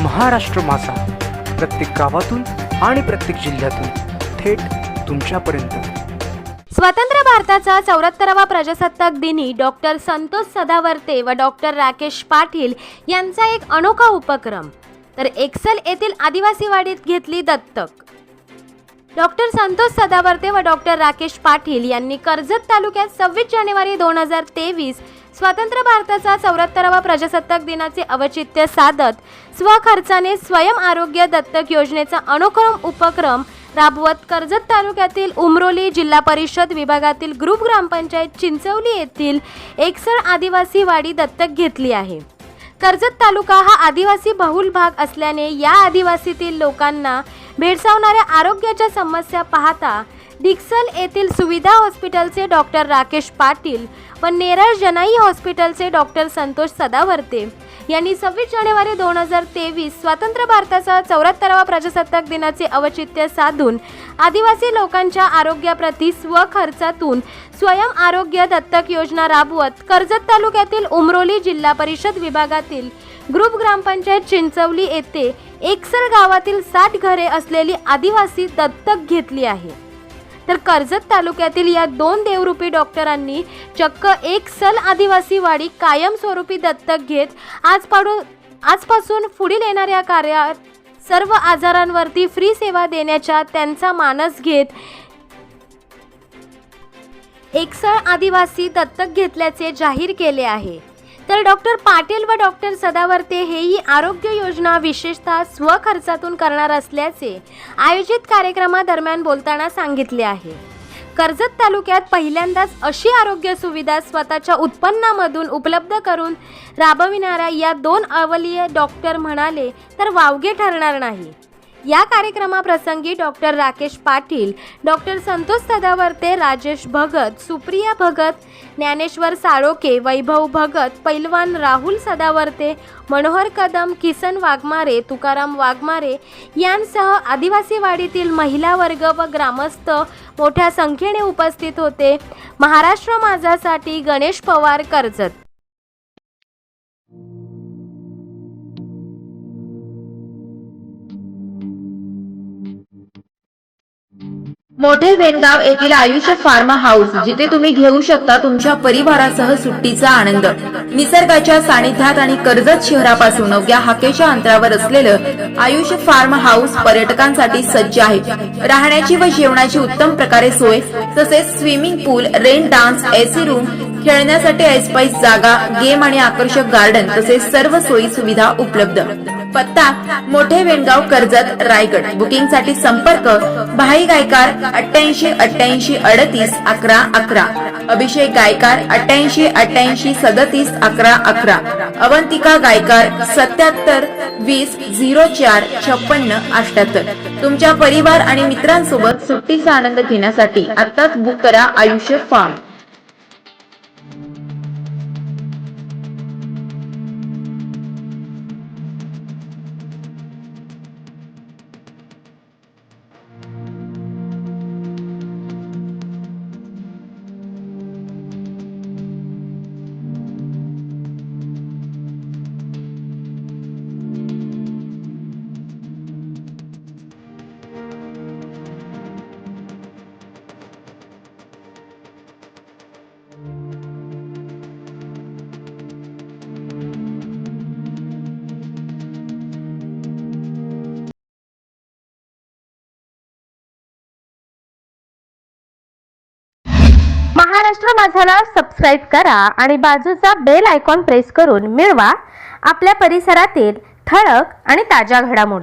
महाराष्ट्र माझा, प्रत्येक गावातून आणि प्रत्येक जिल्ह्यातून थेट तुमच्यापर्यंत। स्वतंत्र भारताचा 74वा प्रजासत्ताक दिनी डॉक्टर संतोष सदावर्ते व डॉक्टर राकेश पाटील यांचा एक अनोखा उपक्रम तर एक्सल येथील आदिवासी वाडीत घेतली दत्तक। डॉक्टर संतोष सदावर्ते व डॉक्टर राकेश पाटील यांनी कर्जत तालुक्यात 26 जानेवारी 2023 स्वतंत्र भारताचा 74वा प्रजासत्ताक दिनाचे औचित्य साधत स्वखर्चाने स्वयं आरोग्य दत्तक योजनेचा अनोखा उपक्रम राबवत कर्जत तालुक्यातील उमरोली जिल्हा परिषद विभागातील ग्रुप ग्रामपंचायत चिंचवली येथील एकसर आदिवासी वाडी दत्तक घेतली आहे। कर्जत तालुका हा आदिवासी बहुल भाग असल्याने या आदिवासीतील लोकांना भेडसावणाऱ्या आरोग्याच्या समस्या पाहता डिक्सल येथील सुविधा हॉस्पिटलचे डॉक्टर राकेश पाटील व नेरळ जनाई हॉस्पिटलचे डॉक्टर संतोष सदावर्ते यांनी 26 जानेवारी 2023 स्वतंत्र भारताचा 74वा प्रजासत्ताक दिनाचे औचित्य साधून आदिवासी लोकांच्या आरोग्याप्रती स्वखर्चातून स्वयं आरोग्य दत्तक योजना राबवत कर्जत तालुक्यातील उमरोली जिल्हा परिषद विभागातील ग्रुप ग्रामपंचायत चिंचवली येथे एकसर गावातील 60 घरे असलेली आदिवासी दत्तक घेतली आहे। तर कर्जत तालुक्यातील या 2 देवरूपी डॉक्टरांनी चक्क एकसल आदिवासी वाडी कायमस्वरूपी दत्तक घेत आजपासून पुढील येणाऱ्या कार्यात सर्व आजारांवरती फ्री सेवा देण्याचा त्यांचा मानस घेत एकसल आदिवासी दत्तक घेतल्याचे जाहीर केले आहे। तर डॉक्टर पाटील व डॉक्टर सदावर्ते हेही आरोग्य योजना विशेषतः स्वखर्चातून करणार असल्याचे आयोजित कार्यक्रमादरम्यान बोलताना सांगितले आहे। कर्जत तालुक्यात पहिल्यांदाच अशी आरोग्य सुविधा स्वतःच्या उत्पन्नामधून उपलब्ध करून राबविणाऱ्या या 2 अवलिय डॉक्टर म्हणाले तर वावगे ठरणार नाही। या कार्यक्रमाप्रसंगी डॉक्टर राकेश पाटील, डॉक्टर संतोष सदावर्ते, राजेश भगत, सुप्रिया भगत, ज्ञानेश्वर साळोके, वैभव भगत, पैलवान राहुल सदावर्ते, मनोहर कदम, किसन वाघमारे, तुकाराम वाघमारे यांसह आदिवासी वाडीतील महिला वर्ग व ग्रामस्थ मोठ्या संख्येने उपस्थित होते। महाराष्ट्र माझासाठी गणेश पवार, कर्जत। मोठे वेणगाव येथील आयुष फार्म हाऊस, जिथे तुम्ही घेऊ शकता तुमच्या परिवारासह सुट्टीचा आनंद। निसर्गाच्या सानिध्यात आणि कर्जत शहरापासून अवघ्या हाकेच्या अंतरावर असलेलं आयुष फार्म हाऊस पर्यटकांसाठी सज्ज आहे। राहण्याची व जेवणाची उत्तम प्रकारे सोय, तसेच स्विमिंग पूल, रेन डान्स, एसी रूम, खेळण्यासाठी ऐसपैस जागा, गेम आणि आकर्षक गार्डन तसेच सर्व सोयी सुविधा उपलब्ध। पत्ता मोठे वेणगाव, कर्जत, रायगड। बुकिंग साठी संपर्क भाई गायकार 88 88 38 11 11, अभिषेक गायकार 88 88 37 11 11, अवंतिका गायकार 77 20 04 56 78। तुमच्या परिवार आणि मित्रांसोबत सुट्टीचा आनंद घेण्यासाठी आताच बुक करा आयुष्य फार्म। महाराष्ट्र माझाला सबस्क्राइब करा आणि बाजूचा बेल आयकॉन प्रेस करून मिळवा आपल्या परिसरातील ठळक आणि ताज्या घडामोडी।